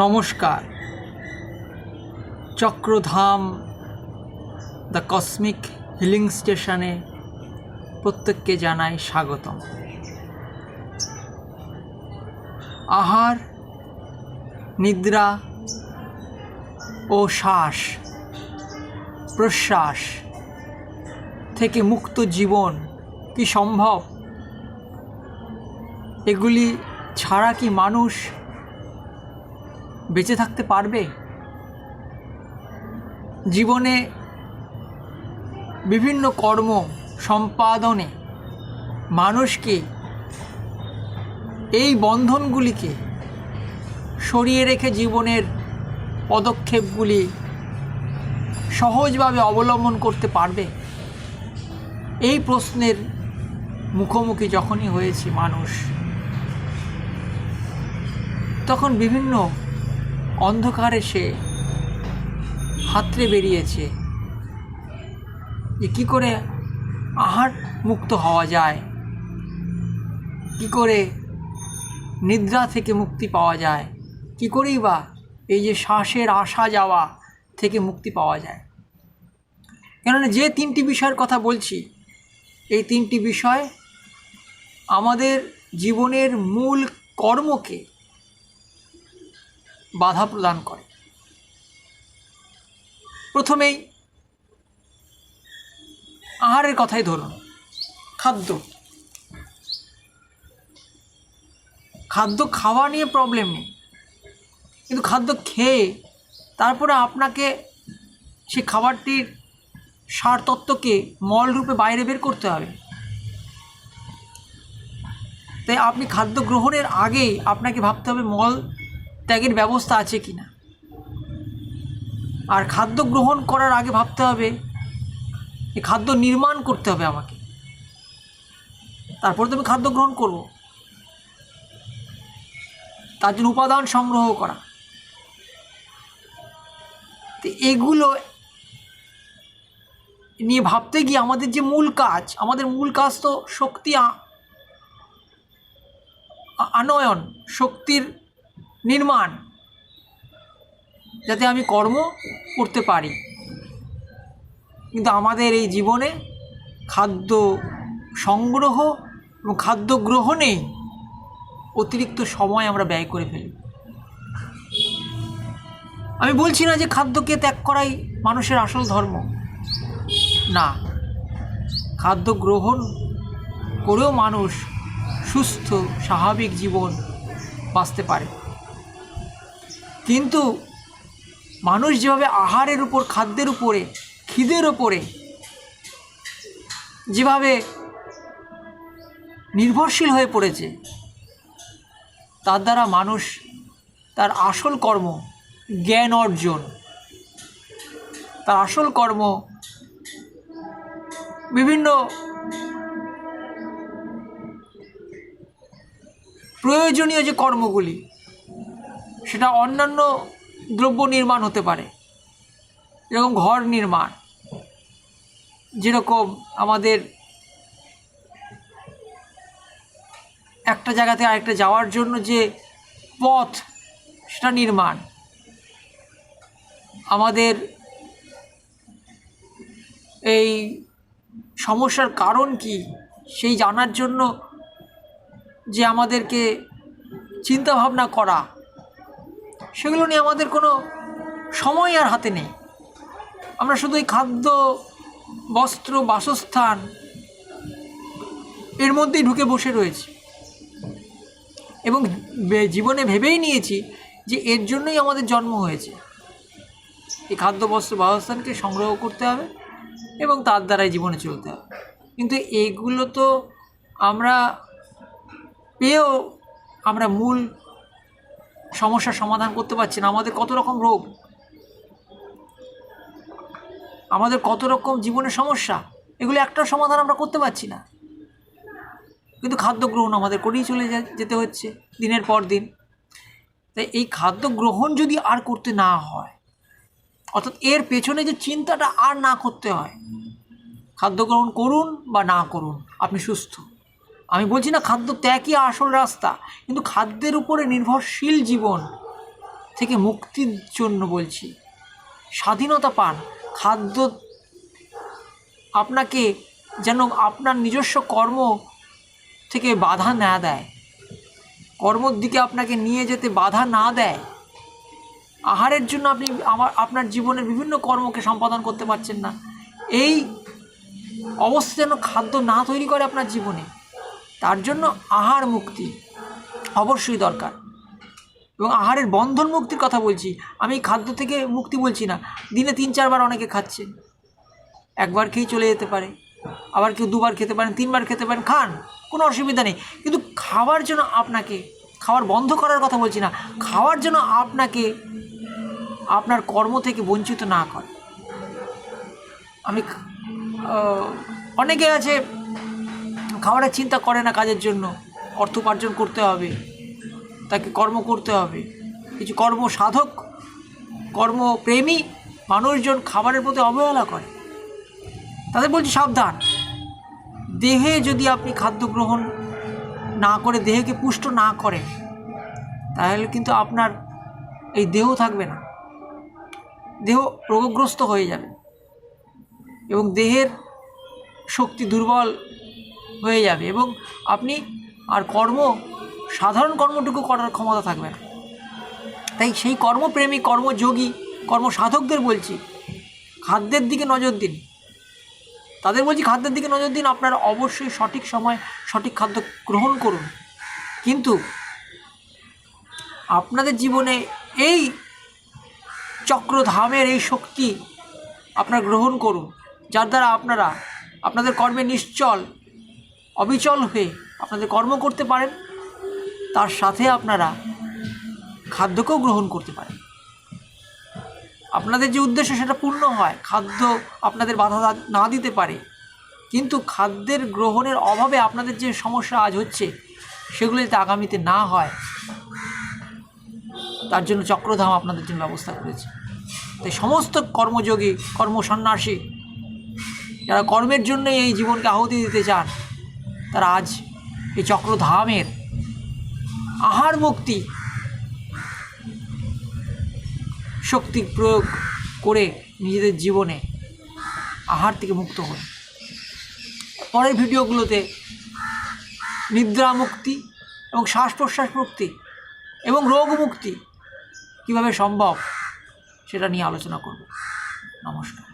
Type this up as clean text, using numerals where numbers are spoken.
নমস্কার। চক্রধাম the cosmic healing স্টেশনে প্রত্যেককে জানাই স্বাগতম। আহার, নিদ্রা ও শ্বাস প্রশ্বাস থেকে মুক্ত জীবন কি সম্ভব? এগুলি ছাড়া কি মানুষ বেঁচে থাকতে পারবে? জীবনে বিভিন্ন কর্ম সম্পাদনে মানুষকে এই বন্ধনগুলিকে সরিয়ে রেখে জীবনের পদক্ষেপগুলি সহজভাবে অবলম্বন করতে পারবে? এই প্রশ্নের মুখোমুখি যখনই হয়েছে মানুষ, তখন বিভিন্ন অন্ধকারে সে হাতড়ে বেরিয়েছে যে কী করে আহার মুক্ত হওয়া যায়, কী করে নিদ্রা থেকে মুক্তি পাওয়া যায়, কী করেই বা এই যে শ্বাসের আসা যাওয়া থেকে মুক্তি পাওয়া যায়। কেননা যে তিনটি বিষয়ের কথা বলছি, এই তিনটি বিষয় আমাদের জীবনের মূল কর্মকে বাধা প্রদান করে। প্রথমেই আহারের কথাই ধরুন। খাদ্য খাওয়া নিয়ে প্রবলেম নেই, কিন্তু খাদ্য খেয়ে তারপরে আপনাকে সে খাবারটির সার তত্ত্বকে মল রূপে বাইরে বের করতে হবে। তাই আপনি খাদ্য গ্রহণের আগেই আপনাকে ভাবতে হবে মল ত্যাগের ব্যবস্থা আছে কি না, আর খাদ্য গ্রহণ করার আগে ভাবতে হবে এই খাদ্য নির্মাণ করতে হবে আমাকে, তারপরে তো আমি খাদ্য গ্রহণ করব। তার জন্য উপাদান সংগ্রহ করা। তো এগুলো নিয়ে ভাবতে গিয়ে আমাদের যে মূল কাজ তো শক্তি আনয়ন, শক্তির নির্মাণ, যাতে আমি কর্ম করতে পারি। কিন্তু আমাদের এই জীবনে খাদ্য সংগ্রহ এবং খাদ্য গ্রহণে অতিরিক্ত সময় আমরা ব্যয় করে ফেলি। আমি বলছি না যে খাদ্যকে ত্যাগ করাই মানুষের আসল ধর্ম, না। খাদ্য গ্রহণ করেও মানুষ সুস্থ স্বাভাবিক জীবন বাঁচতে পারে। কিন্তু মানুষ যেভাবে আহারের উপর, খাদ্যের উপরে, খিদের উপরে যেভাবে নির্ভরশীল হয়ে পড়েছে, তার দ্বারা মানুষ তার আসল কর্ম জ্ঞান অর্জন, তার আসল কর্ম বিভিন্ন প্রয়োজনীয় যে কর্মগুলি, সেটা অন্যান্য দ্রব্য নির্মাণ হতে পারে, যেরকম ঘর নির্মাণ, যেরকম আমাদের একটা জায়গা থেকে আরেকটা যাওয়ার জন্য যে পথ, সেটা নির্মাণ, আমাদের এই সমস্যার কারণ কি সেই জানার জন্য যে আমাদেরকে চিন্তা ভাবনা করা, সেগুলো নিয়ে আমাদের কোনো সময় আর হাতে নেই। আমরা শুধু এই খাদ্য, বস্ত্র, বাসস্থান এর মধ্যেই ঢুকে বসে রয়েছি এবং জীবনে ভেবেই নিয়েছি যে এর জন্যই আমাদের জন্ম হয়েছে। এই খাদ্য, বস্ত্র, বাসস্থানকে সংগ্রহ করতে হবে এবং তার দ্বারাই জীবনে চলতে হবে। কিন্তু এইগুলো তো আমরা পেয়েও আমরা মূল সমস্যার সমাধান করতে পারছি না। আমাদের কত রকম রোগ, আমাদের কত রকম জীবনের সমস্যা, এগুলো একটা সমাধান আমরা করতে পারছি না। কিন্তু খাদ্য গ্রহণ আমাদের করেই চলে যেতে হচ্ছে দিনের পর দিন। তাই এই খাদ্য গ্রহণ যদি আর করতে না হয়, অর্থাৎ এর পেছনে যে চিন্তাটা আর না করতে হয়, খাদ্য গ্রহণ করুন বা না করুন, আপনি সুস্থ। আমি বলছি না খাদ্য ত্যাগই আসল রাস্তা, কিন্তু খাদ্যের উপরে নির্ভরশীল জীবন থেকে মুক্তির জন্য বলছি, স্বাধীনতা পান। খাদ্য আপনাকে যেন আপনার নিজস্ব কর্ম থেকে বাধা না দেয়, কর্মর দিকে আপনাকে নিয়ে যেতে বাধা না দেয়। আহারের জন্য আপনি আপনার জীবনের বিভিন্ন কর্মকে সম্পাদন করতে পারছেন না, এই অবস্থা যেন খাদ্য না তৈরি করে আপনার জীবনে। তার জন্য আহার মুক্তি অবশ্যই দরকার, এবং আহারের বন্ধন মুক্তির কথা বলছি। আমি খাদ্য থেকে মুক্তি বলছি না। দিনে 3-4 বার অনেকে খাচ্ছেন, একবার খেয়েই চলে যেতে পারে, আবার কেউ 2 বার খেতে পারেন, 3 বার খেতে পারেন, খান, কোনো অসুবিধা নেই। কিন্তু খাওয়ার জন্য আপনাকে, খাওয়ার বন্ধ করার কথা বলছি না, খাওয়ার জন্য আপনাকে আপনার কর্ম থেকে বঞ্চিত না করে। আমি অনেকে আছে খাবারের চিন্তা করে না, কাজের জন্য অর্থ উপার্জন করতে হবে, তাকে কর্ম করতে হবে। কিছু কর্মসাধক, কর্মপ্রেমী মানুষজন খাবারের প্রতি অবহেলা করে। তাদের বলছি সাবধান। দেহে যদি আপনি খাদ্য গ্রহণ না করে, দেহকে পুষ্ট না করেন, তাহলে কিন্তু আপনার এই দেহ থাকবে না, দেহ রোগগ্রস্ত হয়ে যাবে এবং দেহের শক্তি দুর্বল হয়ে যাবে, এবং আপনি আর সাধারণ কর্মটুকু করার ক্ষমতা থাকবে না। তাই সেই কর্মপ্রেমী, কর্মযোগী, কর্মসাধকদের বলছি খাদ্যের দিকে নজর দিন। তাদের বলছি খাদ্যের দিকে নজর দিন, আপনারা অবশ্যই সঠিক সময় সঠিক খাদ্য গ্রহণ করুন। কিন্তু আপনাদের জীবনে এই চক্রধামের এই শক্তি আপনারা গ্রহণ করুন, যার দ্বারা আপনারা আপনাদের কর্মে নিশ্চল, অবিচল হয়ে আপনাদের কর্ম করতে পারেন, তার সাথে আপনারা খাদ্যকেও গ্রহণ করতে পারেন। আপনাদের যে উদ্দেশ্য সেটা পূর্ণ হয়, খাদ্য আপনাদের বাধা না দিতে পারে, কিন্তু খাদ্যের গ্রহণের অভাবে আপনাদের যে সমস্যা আজ হচ্ছে সেগুলো যাতে আগামীতে না হয়, তার জন্য চক্রধাম আপনাদের জন্য ব্যবস্থা করেছে। তাই সমস্ত কর্মযোগী, কর্মসন্ন্যাসী যারা কর্মের জন্য এই জীবনকে আহুতি দিতে চান, তারা আজ এই চক্রধামের আহার মুক্তি শক্তি প্রয়োগ করে নিজেদের জীবনে আহার থেকে মুক্ত হন। পরের ভিডিওগুলোতে নিদ্রা মুক্তি এবং শ্বাস প্রশ্বাস মুক্তি এবং রোগ মুক্তি কীভাবে সম্ভব সেটা নিয়ে আলোচনা করব। নমস্কার।